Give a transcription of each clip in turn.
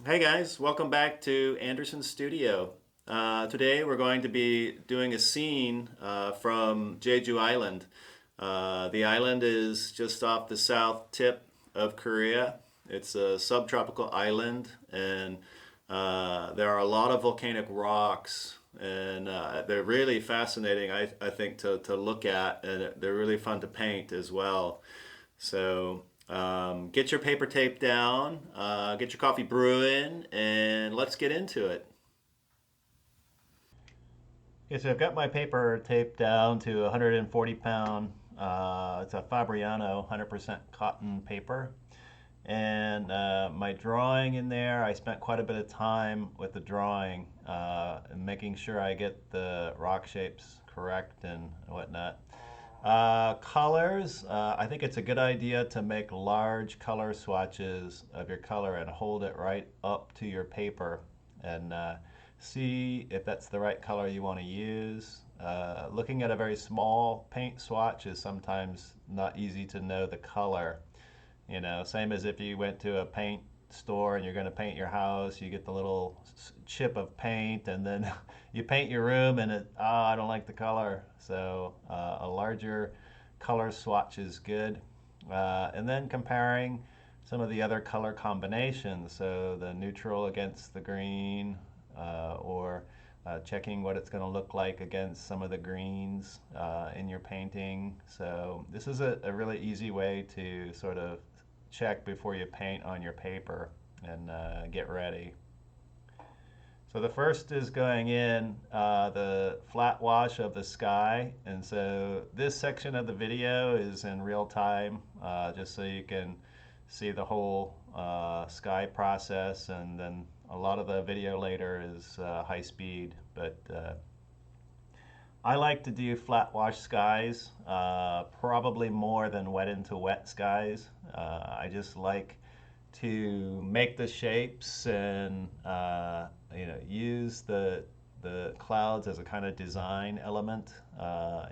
Hey guys, welcome back to Anderson's studio. Today we're going to be doing a scene from Jeju Island. The island is just off the south tip of Korea. It's a subtropical island, and there are a lot of volcanic rocks, and they're really fascinating, I think, to look at, and they're really fun to paint as well. So get your paper tape down, get your coffee brewing, and let's get into it. Okay, so I've got my paper taped down to 140 pound. It's a Fabriano 100% cotton paper. And my drawing in there, I spent quite a bit of time with the drawing, and making sure I get the rock shapes correct and whatnot. Colors, I think it's a good idea to make large color swatches of your color and hold it right up to your paper and see if that's the right color you want to use. Looking at a very small paint swatch is sometimes not easy to know the color. You know, same as if you went to a paint store and you're going to paint your house, you get the little chip of paint and then you paint your room and I don't like the color. So a larger color swatch is good. And then comparing some of the other color combinations, so the neutral against the green, or checking what it's going to look like against some of the greens in your painting. So this is a really easy way to sort of check before you paint on your paper and get ready. So the first is going in the flat wash of the sky. And so this section of the video is in real time, just so you can see the whole sky process. And then a lot of the video later is high speed. But I like to do flat wash skies, probably more than wet into wet skies. I just like to make the shapes and use the clouds as a kind of design element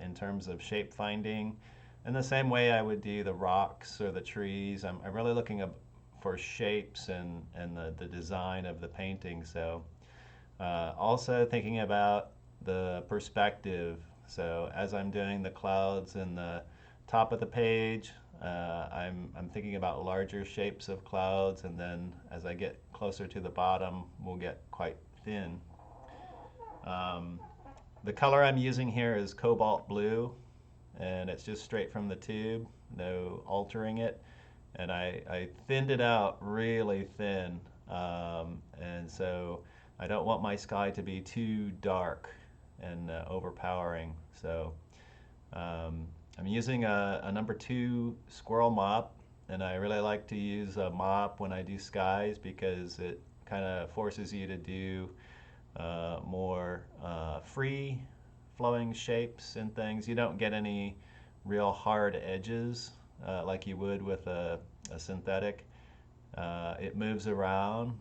in terms of shape finding. In the same way I would do the rocks or the trees, I'm really looking up for shapes and the design of the painting. So also thinking about the perspective. So as I'm doing the clouds in the top of the page, I'm thinking about larger shapes of clouds, and then as I get closer to the bottom, we'll get quite thin. Um, the color I'm using here is Cobalt Blue, and it's just straight from the tube, no altering it. And I thinned it out really thin, and so I don't want my sky to be too dark and overpowering. So um, I'm using a number two Squirrel mop, and I really like to use a mop when I do skies because it kind of forces you to do more free flowing shapes and things. You don't get any real hard edges like you would with a synthetic. It moves around.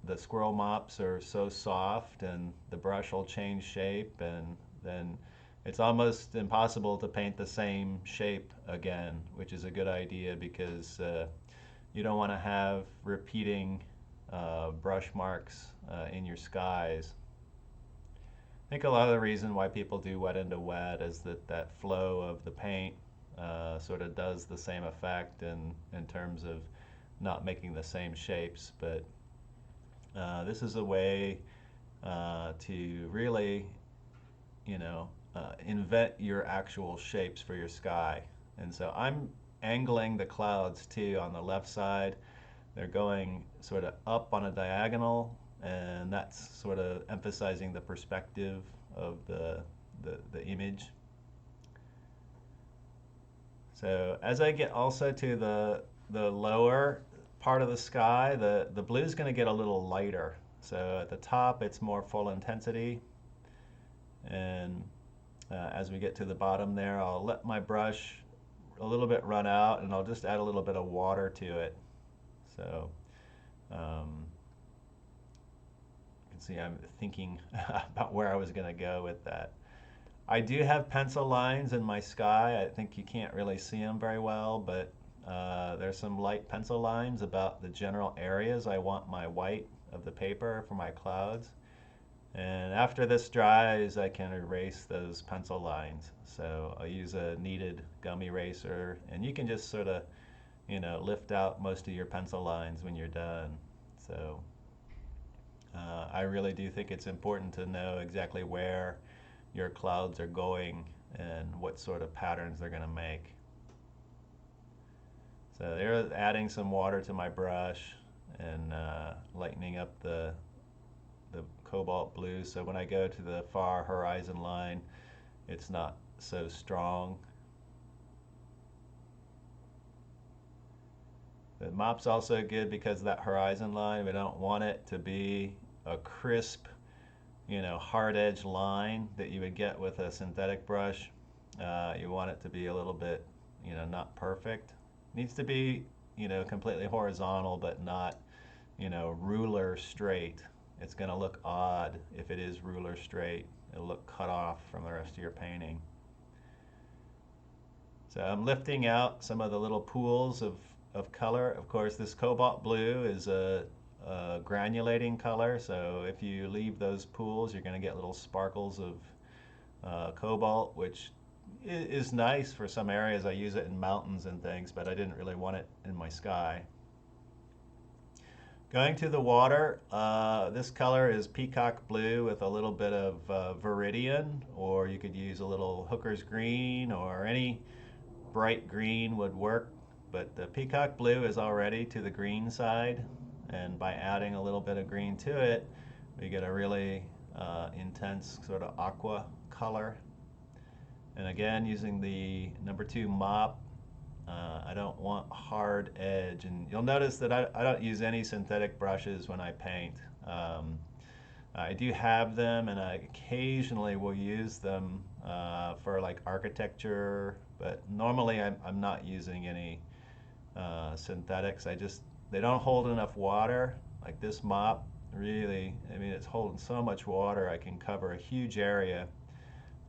The squirrel mops are so soft, and the brush will change shape, and then it's almost impossible to paint the same shape again, which is a good idea because you don't want to have repeating brush marks in your skies. I think a lot of the reason why people do wet into wet is that flow of the paint sort of does the same effect in terms of not making the same shapes. But this is a way to really, invent your actual shapes for your sky. And so I'm angling the clouds too on the left side. They're going sort of up on a diagonal, and that's sort of emphasizing the perspective of the image. So as I get also to the lower part of the sky, the blue is going to get a little lighter. So at the top, it's more full intensity, and as we get to the bottom there, I'll let my brush a little bit run out, and I'll just add a little bit of water to it. So um, you can see I'm thinking about where I was going to go with that. I do have pencil lines in my sky. I think you can't really see them very well, but There's some light pencil lines about the general areas I want my white of the paper for my clouds. And after this dries, I can erase those pencil lines. So I'll use a kneaded gum eraser, and you can just sort of, lift out most of your pencil lines when you're done. So I really do think it's important to know exactly where your clouds are going and what sort of patterns they're going to make. So they're adding some water to my brush and lightening up the cobalt blue, so when I go to the far horizon line, it's not so strong. The mop's also good because of that horizon line. We don't want it to be a crisp, hard edge line that you would get with a synthetic brush. You want it to be a little bit, not perfect. It needs to be, completely horizontal, but not, ruler straight. It's going to look odd if it is ruler straight. It'll look cut off from the rest of your painting. So I'm lifting out some of the little pools of color. Of course, this cobalt blue is a granulating color, so if you leave those pools, you're going to get little sparkles of cobalt, which is nice for some areas. I use it in mountains and things, but I didn't really want it in my sky. Going to the water, this color is Peacock Blue with a little bit of Viridian, or you could use a little Hooker's Green, or any bright green would work. But the Peacock Blue is already to the green side, and by adding a little bit of green to it, we get a really intense sort of aqua color. And again, using the number 2 mop, I don't want hard edge, and you'll notice that I don't use any synthetic brushes when I paint. I do have them, and I occasionally will use them for like architecture, but normally I'm not using any synthetics. They don't hold enough water. Like this mop, really, it's holding so much water, I can cover a huge area.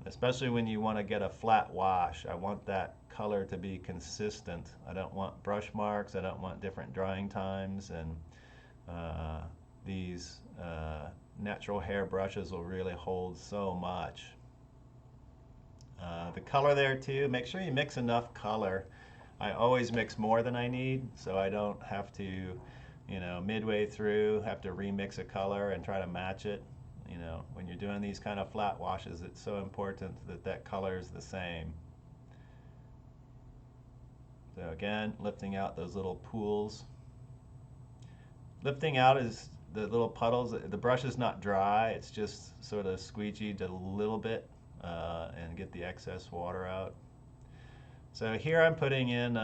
Especially when you want to get a flat wash, I want that color to be consistent. I don't want brush marks, I don't want different drying times, and these natural hair brushes will really hold so much. The color there too, make sure you mix enough color. I always mix more than I need, so I don't have to, midway through, have to remix a color and try to match it. When you're doing these kind of flat washes, it's so important that color is the same. So again, lifting out those little pools. Lifting out is the little puddles. The brush is not dry, it's just sort of squeegeed a little bit and get the excess water out. So here I'm putting in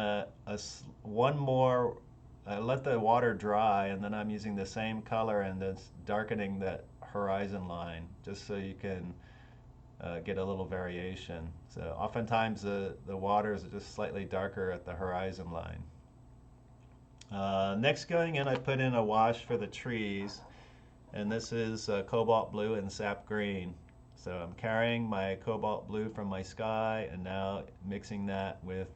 one more, let the water dry, and then I'm using the same color and then darkening that horizon line, just so you can get a little variation. So oftentimes the water is just slightly darker at the horizon line. Next, going in, I put in a wash for the trees, and this is Cobalt Blue and Sap Green. So I'm carrying my Cobalt Blue from my sky and now mixing that with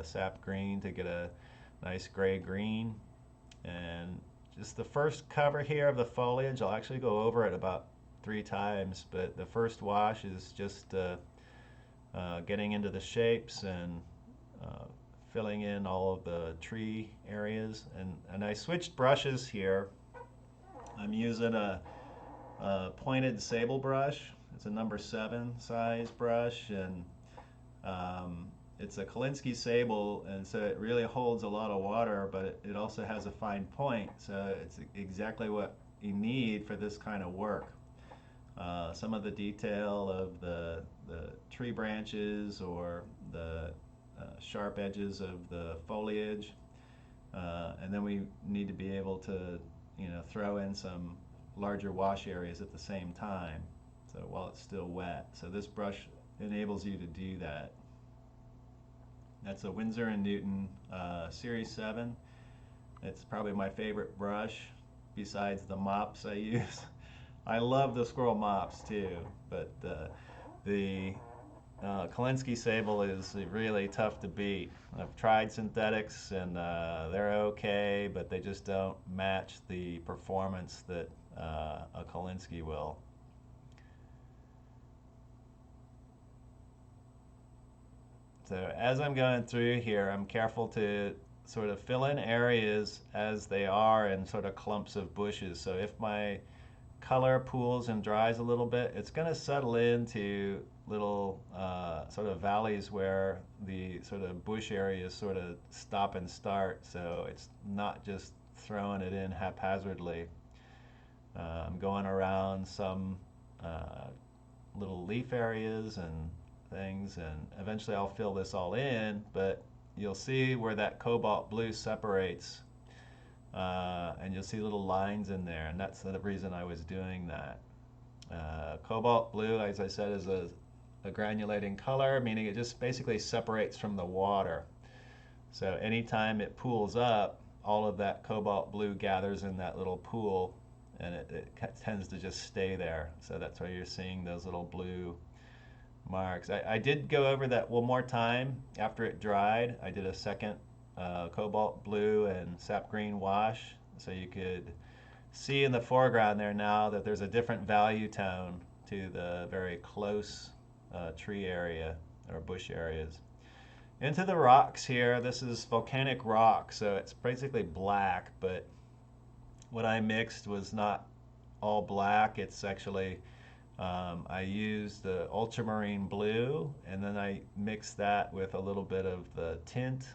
Sap Green to get a nice gray-green. And just the first cover here of the foliage, I'll actually go over it about 3 times, but the first wash is just getting into the shapes and filling in all of the tree areas. And I switched brushes here. I'm using a pointed Sable brush. It's a number 7 size brush, and it's a Kolinsky Sable, and so it really holds a lot of water, but it also has a fine point, so it's exactly what you need for this kind of work. Some of the detail of the tree branches or the sharp edges of the foliage, and then we need to be able to throw in some larger wash areas at the same time, so while it's still wet. So this brush enables you to do that. That's a Winsor & Newton Series 7. It's probably my favorite brush besides the mops I use. I love the Squirrel mops too, but the Kolinsky Sable is really tough to beat. I've tried synthetics and they're okay, but they just don't match the performance that a Kolinsky will. So as I'm going through here, I'm careful to sort of fill in areas as they are in sort of clumps of bushes. So if my color pools and dries a little bit, it's going to settle into little sort of valleys where the sort of bush areas sort of stop and start. So it's not just throwing it in haphazardly. I'm going around some little leaf areas and things, and eventually I'll fill this all in, but you'll see where that cobalt blue separates, and you'll see little lines in there, and that's the reason I was doing that. Cobalt blue, as I said, is a granulating color, meaning it just basically separates from the water. So anytime it pools up, all of that cobalt blue gathers in that little pool, and it tends to just stay there. So that's why you're seeing those little blue marks. I did go over that one more time after it dried. I did a second cobalt blue and sap green wash, so you could see in the foreground there now that there's a different value tone to the very close tree area or bush areas. Into the rocks here, this is volcanic rock, so it's basically black, but what I mixed was not all black. It's actually I used the Ultramarine Blue, and then I mixed that with a little bit of the tint.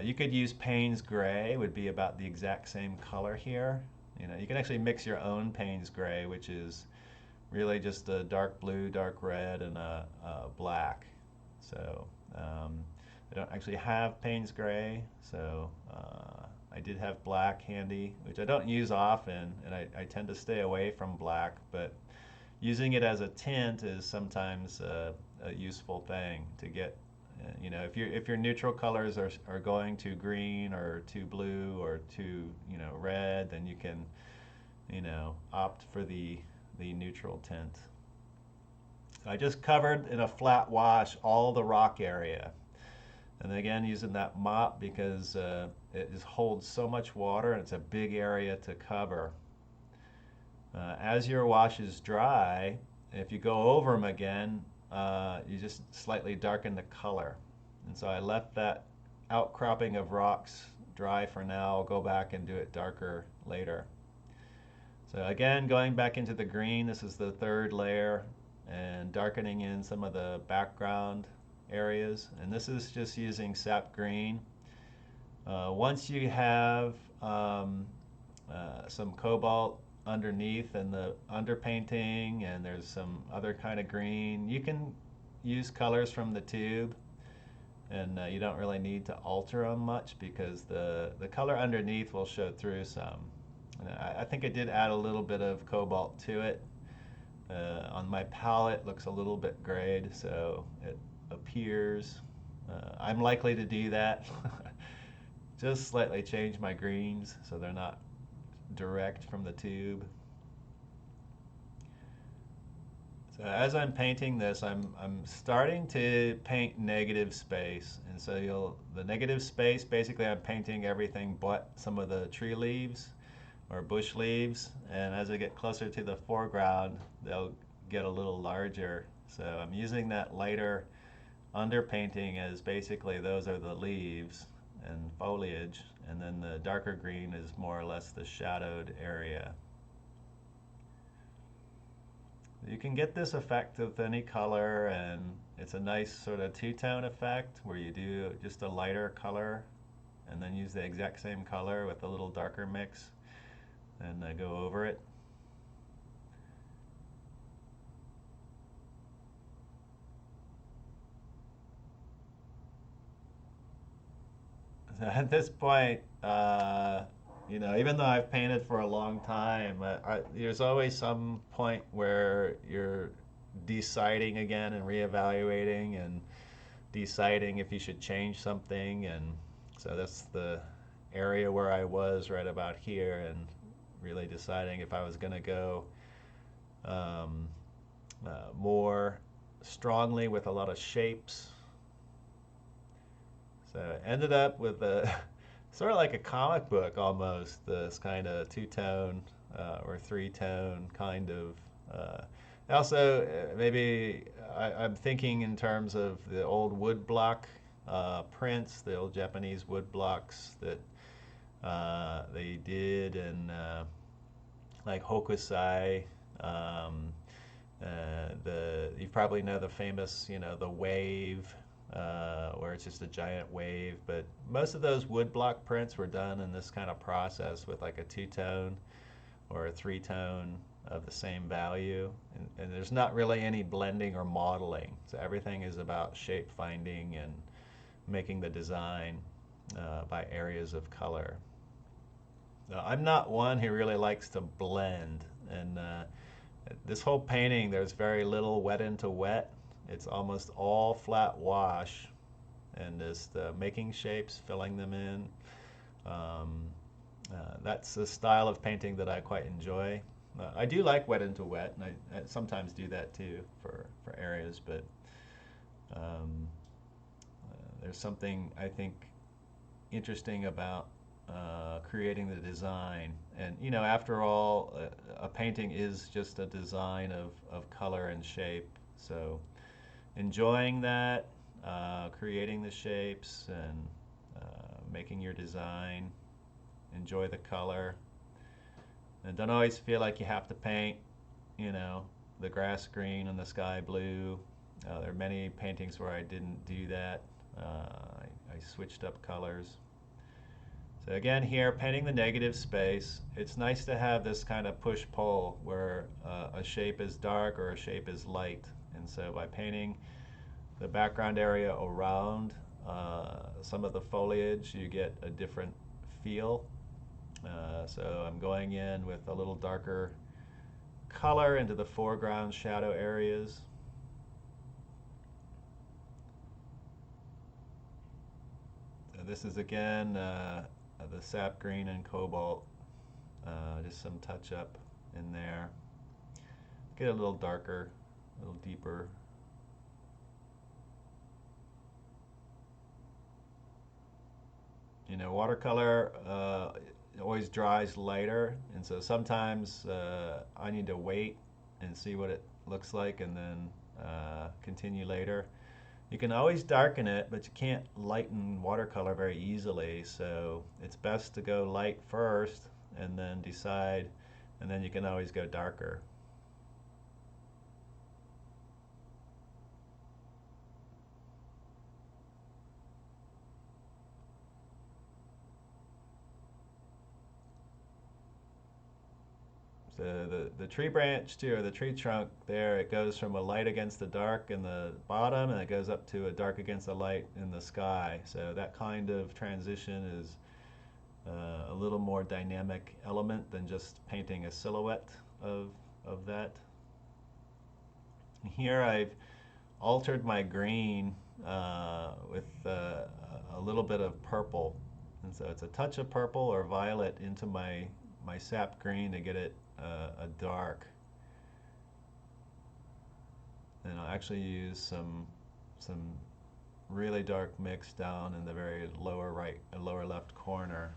You could use Payne's Gray, would be about the exact same color here. You know, you can actually mix your own Payne's Gray, which is really just a dark blue, dark red, and a black. So I don't actually have Payne's Gray, so I did have black handy, which I don't use often, and I tend to stay away from black, but using it as a tint is sometimes a useful thing to get. You know, if your neutral colors are going to green or to blue or to, you know, red, then you can, you know, opt for the neutral tint. So I just covered in a flat wash all the rock area. And again, using that mop because it just holds so much water and it's a big area to cover. As your washes dry, if you go over them again, you just slightly darken the color. And so I left that outcropping of rocks dry for now. I'll go back and do it darker later. So again, going back into the green, this is the third layer, and darkening in some of the background areas, and this is just using Sap Green. Once you have some cobalt underneath and the underpainting, and there's some other kind of green, you can use colors from the tube, and you don't really need to alter them much because the color underneath will show through some. And I think I did add a little bit of cobalt to it. On my palette, looks a little bit grayed, so it appears. I'm likely to do that. Just slightly change my greens so they're not direct from the tube. So as I'm painting this, I'm starting to paint negative space, and so the negative space, basically I'm painting everything but some of the tree leaves or bush leaves, and as I get closer to the foreground, they'll get a little larger. So I'm using that lighter underpainting as basically those are the leaves and foliage, and then the darker green is more or less the shadowed area. You can get this effect with any color, and it's a nice sort of two-tone effect where you do just a lighter color and then use the exact same color with a little darker mix and go over it. So at this point, you know, even though I've painted for a long time, there's always some point where you're deciding again and reevaluating and deciding if you should change something. And so that's the area where I was right about here, and really deciding if I was going to go more strongly with a lot of shapes. So I ended up with a sort of like a comic book almost, this kind of two-tone or three-tone kind of. Also, maybe I'm thinking in terms of the old wood block prints, the old Japanese wood blocks that they did in like Hokusai. You probably know the famous, the wave, where it's just a giant wave. But most of those woodblock prints were done in this kind of process with like a two-tone or a three-tone of the same value. And there's not really any blending or modeling. So everything is about shape finding and making the design by areas of color. Now, I'm not one who really likes to blend. And this whole painting, there's very little wet into wet. It's almost all flat wash and just making shapes, filling them in. That's the style of painting that I quite enjoy. I do like wet into wet, and I sometimes do that too for areas, but there's something I think interesting about creating the design. And after all, a painting is just a design of color and shape. So enjoying that, creating the shapes and making your design, enjoy the color. And don't always feel like you have to paint, the grass green and the sky blue. There are many paintings where I didn't do that. I switched up colors. So again here, painting the negative space, it's nice to have this kind of push-pull where a shape is dark or a shape is light. And so by painting the background area around some of the foliage, you get a different feel. So I'm going in with a little darker color into the foreground shadow areas. So this is again the Sap Green and Cobalt. Just some touch up in there. Get a little darker, a little deeper. Watercolor always dries lighter, and so sometimes I need to wait and see what it looks like and then continue later. You can always darken it, but you can't lighten watercolor very easily, so it's best to go light first and then decide, and then you can always go darker. The tree branch too, or the tree trunk there, it goes from a light against the dark in the bottom and it goes up to a dark against the light in the sky. So that kind of transition is a little more dynamic element than just painting a silhouette of that. Here I've altered my green with a little bit of purple. And so it's a touch of purple or violet into my sap green to get it a dark. And I'll actually use some really dark mix down in the very lower right, lower left corner.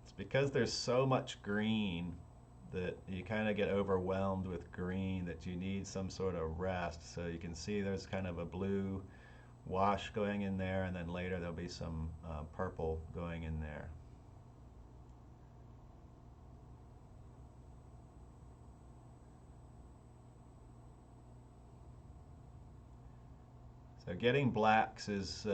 It's because there's so much green that you kind of get overwhelmed with green that you need some sort of rest. So you can see there's kind of a blue wash going in there, and then later there'll be some purple going in there. So getting blacks is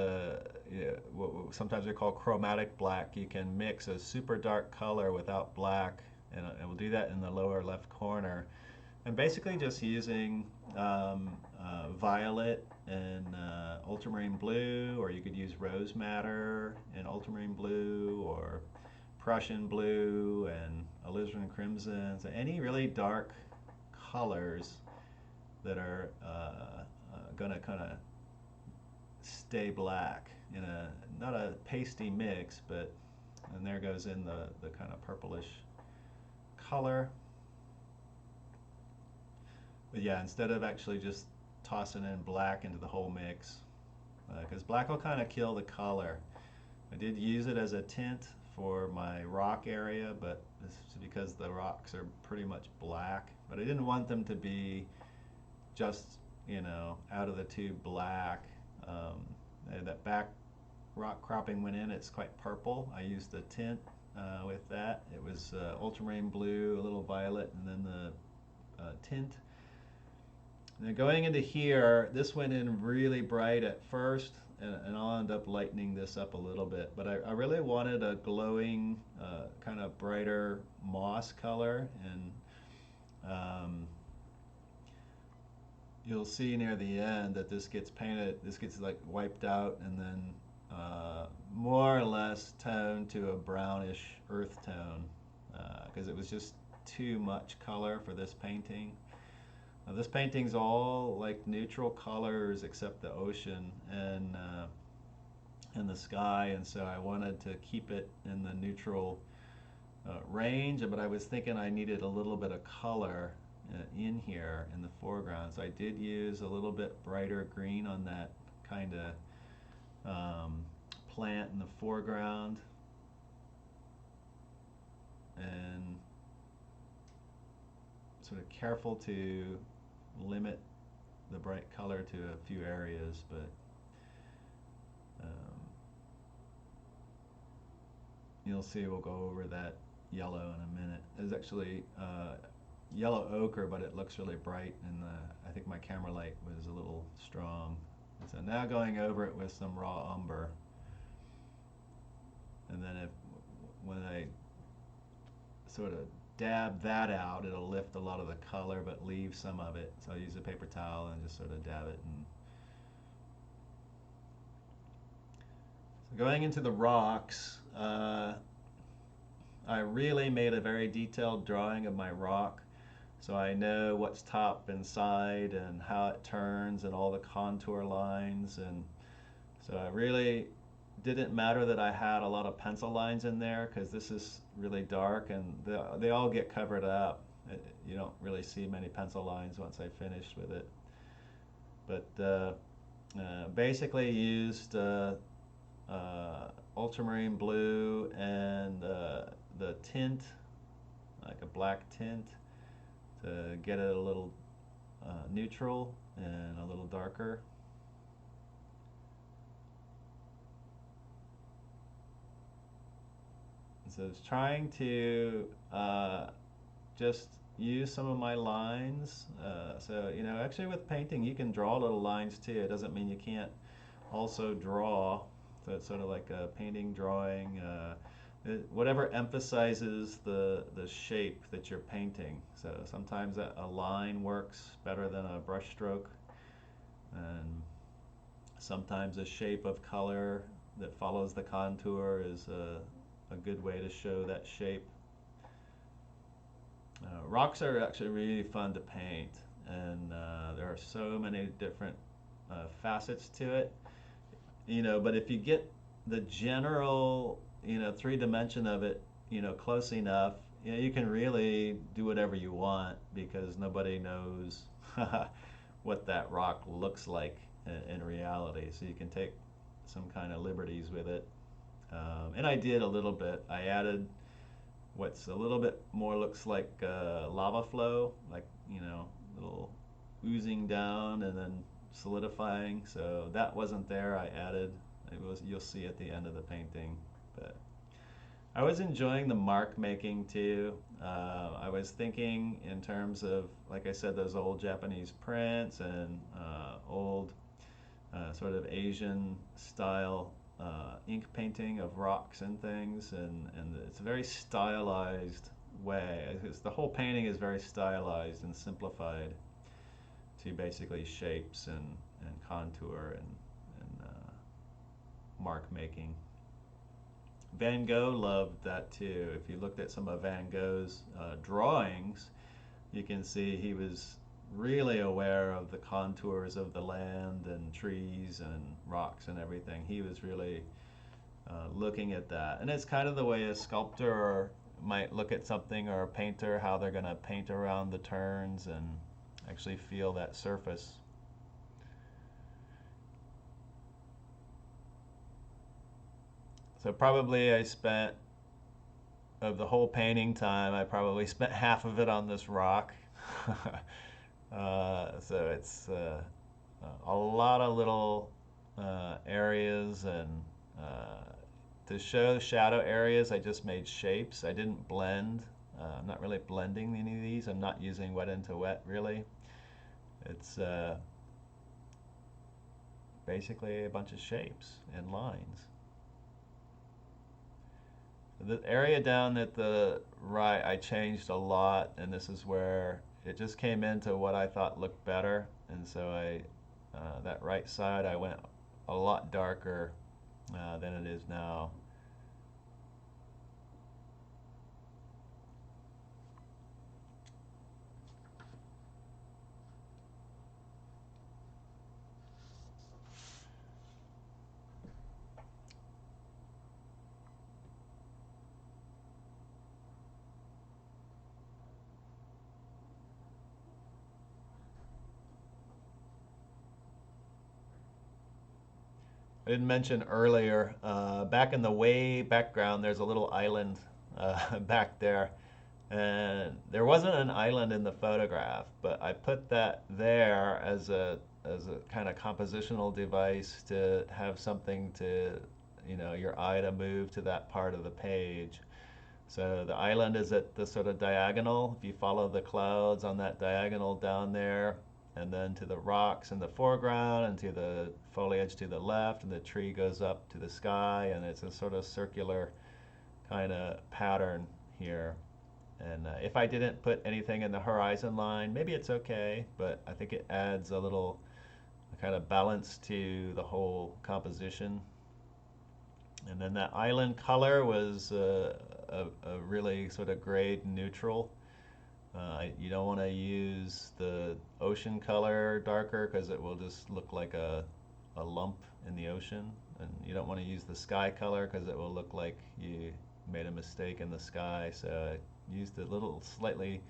what sometimes we call chromatic black. You can mix a super dark color without black, and we'll do that in the lower left corner. And basically just using violet and ultramarine blue, or you could use rose madder and ultramarine blue, or Prussian blue and alizarin crimson. So any really dark colors that are going to kind of stay black in not a pasty mix, but and there goes in the kind of purplish color. But yeah, instead of actually just tossing in black into the whole mix, because black will kind of kill the color. I did use it as a tint for my rock area, but this is because the rocks are pretty much black. But I didn't want them to be just, out of the tube black. That back rock cropping went in, it's quite purple. I used the tint with that. It was ultramarine blue, a little violet, and then the tint. Now going into here, this went in really bright at first, and I'll end up lightening this up a little bit. But I really wanted a glowing, kind of brighter moss color, and you'll see near the end that this gets painted, this gets like wiped out, and then more or less toned to a brownish earth tone, because it was just too much color for this painting. Now, this painting's all like neutral colors except the ocean and the sky, and so I wanted to keep it in the neutral range, but I was thinking I needed a little bit of color in here in the foreground, so I did use a little bit brighter green on that kind of plant in the foreground, and sort of careful to limit the bright color to a few areas, but you'll see we'll go over that yellow in a minute. There's actually yellow ochre, but it looks really bright, and I think my camera light was a little strong. And so now going over it with some raw umber, and then when I sort of dab that out, it'll lift a lot of the color but leave some of it. So I'll use a paper towel and just sort of dab it. And so going into the rocks, I really made a very detailed drawing of my rock, so I know what's top and side and how it turns and all the contour lines, and so I really didn't matter that I had a lot of pencil lines in there, because this is really dark and they all get covered up. You don't really see many pencil lines once I finished with it. But basically used ultramarine blue and the tint, like a black tint, to get it a little neutral and a little darker. So I was trying to just use some of my lines. So, actually with painting you can draw little lines too. It doesn't mean you can't also draw. So it's sort of like a painting, drawing, whatever emphasizes the shape that you're painting. So sometimes a line works better than a brush stroke, and sometimes a shape of color that follows the contour is a good way to show that shape. Rocks are actually really fun to paint, and there are so many different facets to it. But if you get the general, three-dimension of it, close enough, you can really do whatever you want, because nobody knows what that rock looks like in reality. So you can take some kind of liberties with it. And I did a little bit. I added what's a little bit more looks like lava flow, like, little oozing down and then solidifying. So that wasn't there. I added. You'll see at the end of the painting. But I was enjoying the mark making too. I was thinking in terms of, like I said, those old Japanese prints and old sort of Asian style ink painting of rocks and things, and it's a very stylized way. The whole painting is very stylized and simplified to basically shapes and contour and mark making. Van Gogh loved that too. If you looked at some of Van Gogh's drawings, you can see he was really aware of the contours of the land and trees and rocks and everything. He was really looking at that. And it's kind of the way a sculptor might look at something, or a painter, how they're going to paint around the turns. And actually feel that surface. So probably I spent, of the whole painting time, I probably spent half of it on this rock. So it's a lot of little areas, and to show shadow areas, I just made shapes. I didn't blend. I'm not really blending any of these. I'm not using wet into wet, really. It's basically a bunch of shapes and lines. The area down at the right, I changed a lot, and this is where it just came into what I thought looked better. And so that right side, I went a lot darker than it is now. I didn't mention earlier, back in the way background, there's a little island back there. And there wasn't an island in the photograph, but I put that there as a kind of compositional device to have something to, your eye to move to that part of the page. So the island is at the sort of diagonal. If you follow the clouds on that diagonal down there, and then to the rocks in the foreground, and to the foliage to the left, and the tree goes up to the sky, and it's a sort of circular kind of pattern here. And if I didn't put anything in the horizon line, maybe it's okay, but I think it adds a little kind of balance to the whole composition. And then that island color was a really sort of grade neutral. You don't want to use the ocean color darker, because it will just look like a lump in the ocean. And you don't want to use the sky color, because it will look like you made a mistake in the sky. So I used a little slightly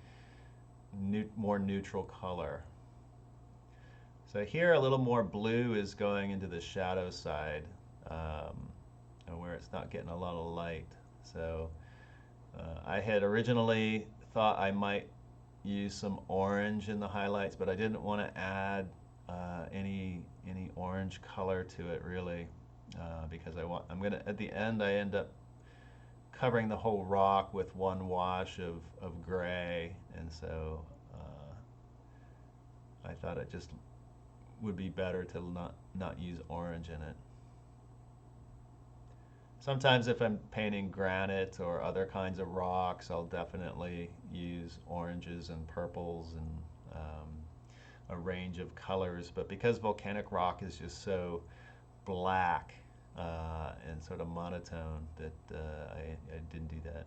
more neutral color. So here a little more blue is going into the shadow side, where it's not getting a lot of light. So I had originally thought I might use some orange in the highlights, but I didn't want to add any orange color to it, really, because I'm gonna, at the end, I end up covering the whole rock with one wash of gray, and so I thought it just would be better to not use orange in it. Sometimes if I'm painting granite or other kinds of rocks, I'll definitely use oranges and purples and a range of colors. But because volcanic rock is just so black and sort of monotone, that I didn't do that.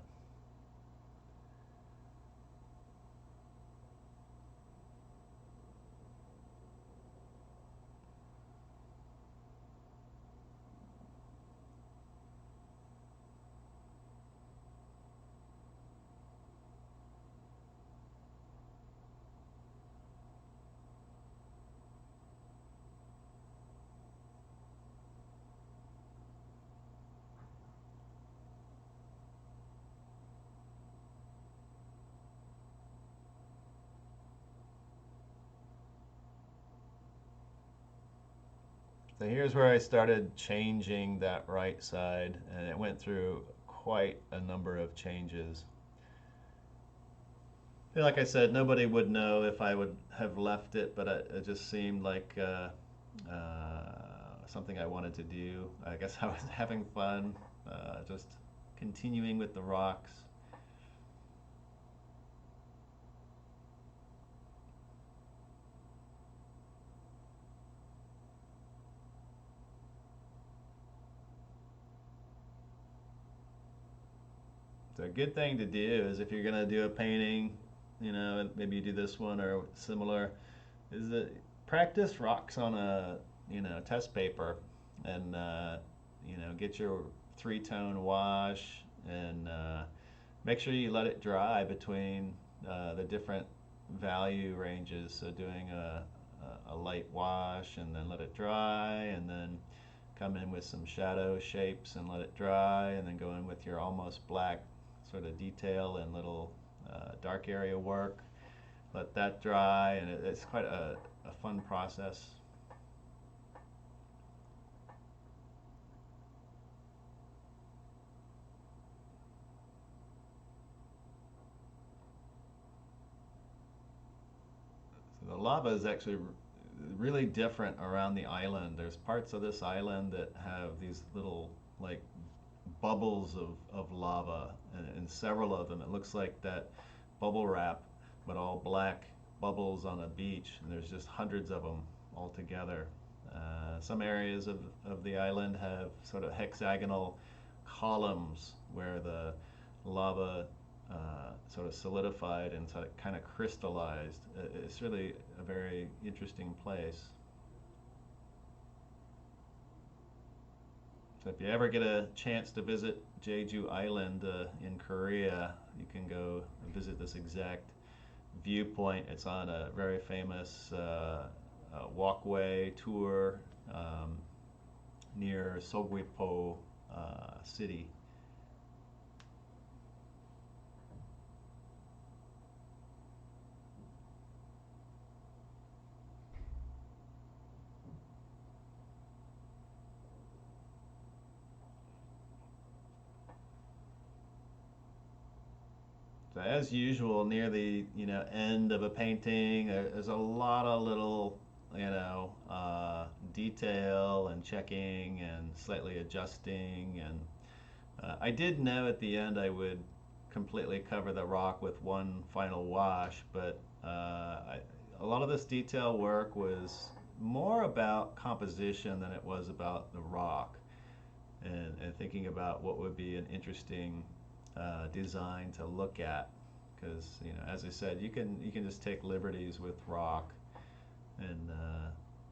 So here's where I started changing that right side, and it went through quite a number of changes. Like I said, nobody would know if I would have left it, but it just seemed like something I wanted to do. I guess I was having fun, just continuing with the rocks. So a good thing to do is, if you're going to do a painting, maybe you do this one or similar, is that practice rocks on a, test paper, and, get your three-tone wash, and make sure you let it dry between the different value ranges. So doing a light wash and then let it dry, and then come in with some shadow shapes and let it dry, and then go in with your almost black sort of detail and little dark area work. Let that dry, and it's quite a fun process. So the lava is actually really different around the island. There's parts of this island that have these little like bubbles of lava, and several of them. It looks like that bubble wrap, but all black bubbles on a beach, and there's just hundreds of them all together. Some areas of the island have sort of hexagonal columns where the lava sort of solidified and sort of kind of crystallized. It's really a very interesting place. So if you ever get a chance to visit Jeju Island in Korea, you can go visit this exact viewpoint. It's on a very famous walkway tour near Sogwipo city. So as usual, near the end of a painting, there's a lot of little detail and checking and slightly adjusting. And I did know at the end I would completely cover the rock with one final wash, but a lot of this detail work was more about composition than it was about the rock, and thinking about what would be an interesting design to look at, because as I said, you can just take liberties with rock and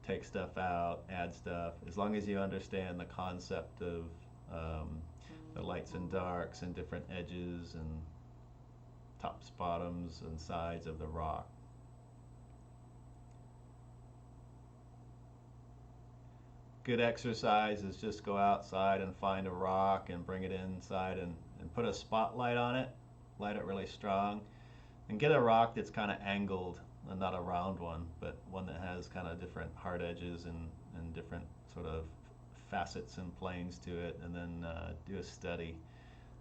take stuff out, add stuff, as long as you understand the concept of the lights and darks and different edges and tops, bottoms, and sides of the rock. Good exercise is just go outside and find a rock and bring it inside, and put a spotlight on it, light it really strong, and get a rock that's kind of angled, and not a round one, but one that has kind of different hard edges and different sort of facets and planes to it, and then do a study.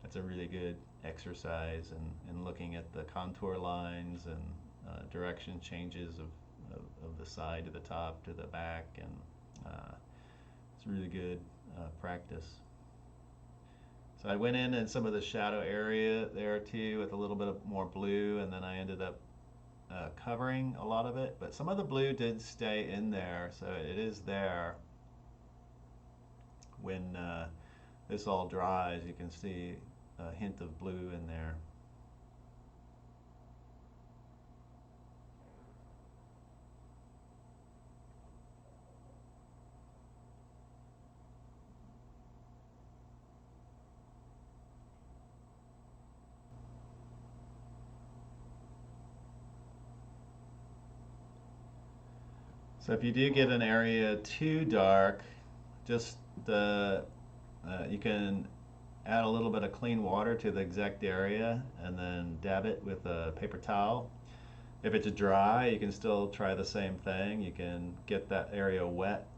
That's a really good exercise in looking at the contour lines and direction changes of the side to the top to the back, and it's really good practice. So I went in some of the shadow area there too with a little bit of more blue, and then I ended up covering a lot of it, but some of the blue did stay in there, so it is there. When this all dries, you can see a hint of blue in there. So if you do get an area too dark, just you can add a little bit of clean water to the exact area and then dab it with a paper towel. If it's dry, you can still try the same thing. You can get that area wet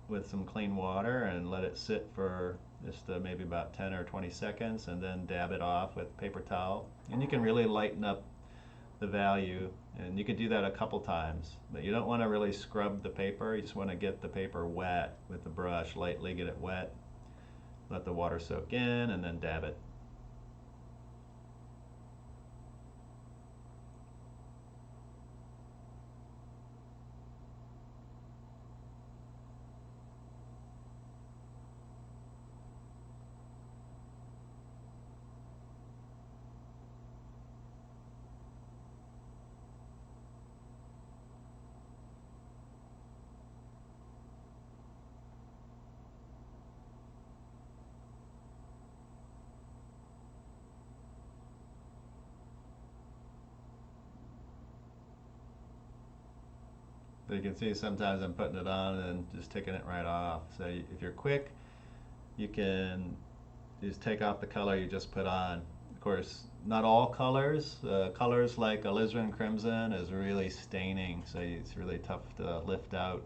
with some clean water and let it sit for just maybe about 10 or 20 seconds, and then dab it off with paper towel. And you can really lighten up the value, and you can do that a couple times, but you don't want to really scrub the paper. You just want to get the paper wet with the brush, lightly get it wet, let the water soak in, and then dab it. So you can see sometimes I'm putting it on and just taking it right off. So if you're quick, you can just take off the color you just put on. Of course, not all colors. Colors like alizarin crimson is really staining, so it's really tough to lift out.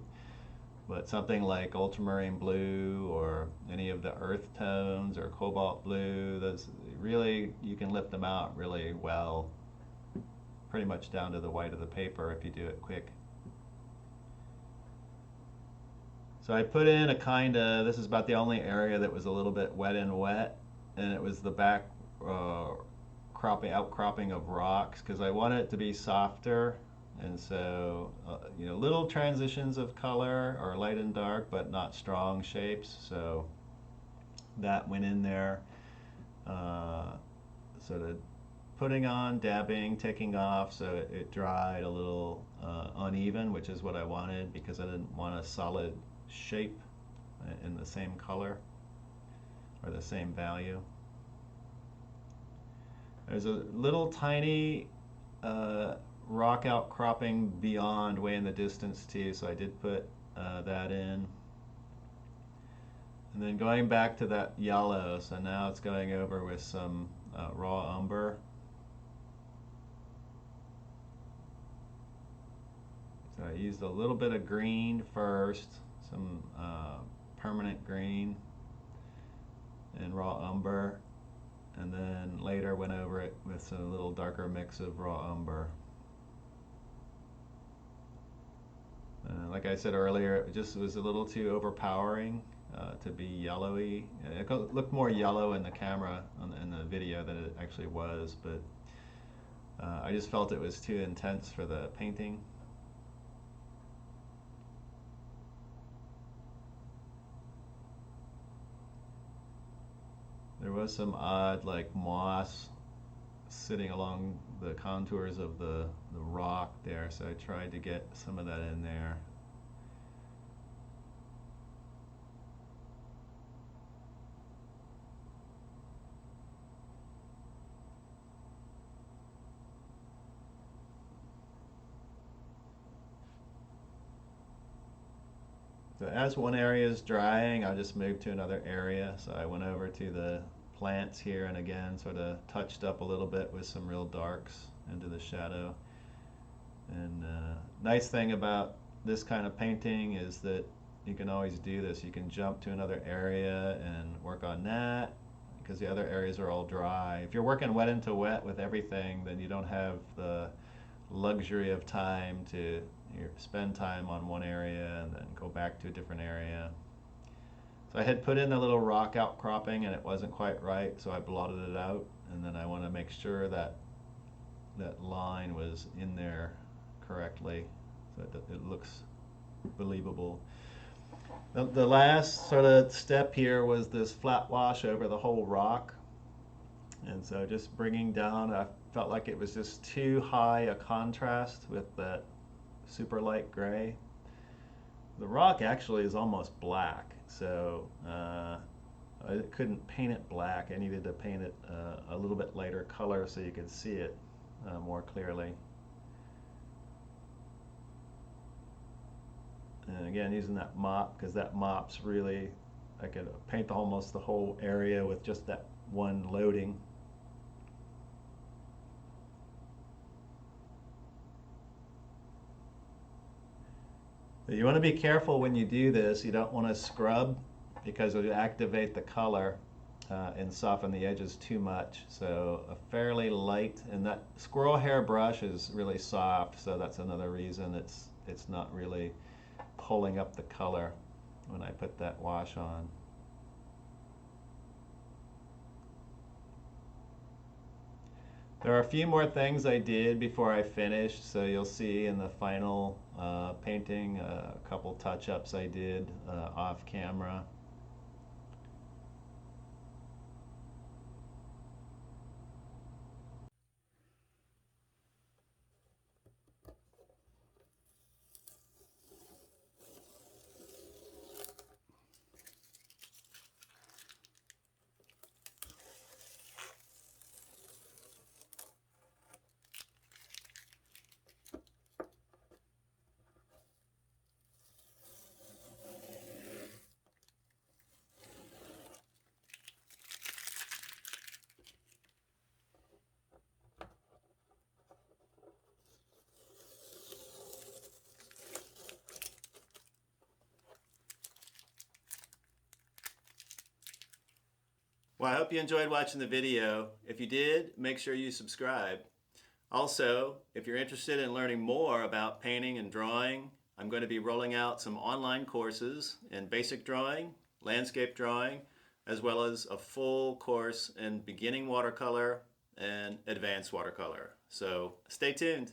But something like ultramarine blue or any of the earth tones or cobalt blue, those really, you can lift them out really well, pretty much down to the white of the paper if you do it quick. So I put in a kind of, this is about the only area that was a little bit wet, and it was the back outcropping of rocks, because I wanted it to be softer. And so, little transitions of color or light and dark, but not strong shapes. So that went in there. Sort of putting on, dabbing, taking off, so it dried a little uneven, which is what I wanted because I didn't want a solid shape in the same color or the same value. There's a little tiny rock outcropping beyond, way in the distance too, so I did put that in. And then going back to that yellow, so now it's going over with some raw umber. So I used a little bit of green first, some permanent green and raw umber, and then later went over it with a little darker mix of raw umber. Like I said earlier, it just was a little too overpowering to be yellowy. It looked more yellow in the camera, in the video, than it actually was, but I just felt it was too intense for the painting. There was some odd, like, moss sitting along the contours of the rock there, so I tried to get some of that in there. So as one area is drying, I'll just move to another area. So I went over to the plants here and again sort of touched up a little bit with some real darks into the shadow. And nice thing about this kind of painting is that you can always do this. You can jump to another area and work on that because the other areas are all dry. If you're working wet into wet with everything, then you don't have the luxury of time to spend time on one area and then go back to a different area. So I had put in a little rock outcropping and it wasn't quite right, so I blotted it out, and then I want to make sure that that line was in there correctly so it looks believable. The last sort of step here was this flat wash over the whole rock, and so just bringing down, I felt like it was just too high a contrast with that super light gray. The rock actually is almost black, so I couldn't paint it black. I needed to paint it a little bit lighter color so you could see it more clearly. And again, using that mop, because that mop's really, I could paint almost the whole area with just that one loading. You want to be careful when you do this. You don't want to scrub because it will activate the color and soften the edges too much. So a fairly light, and that squirrel hair brush is really soft, so that's another reason it's not really pulling up the color when I put that wash on. There are a few more things I did before I finished, so you'll see in the final painting a couple touch-ups I did off camera. Well, I hope you enjoyed watching the video. If you did, make sure you subscribe. Also, if you're interested in learning more about painting and drawing, I'm going to be rolling out some online courses in basic drawing, landscape drawing, as well as a full course in beginning watercolor and advanced watercolor. So stay tuned.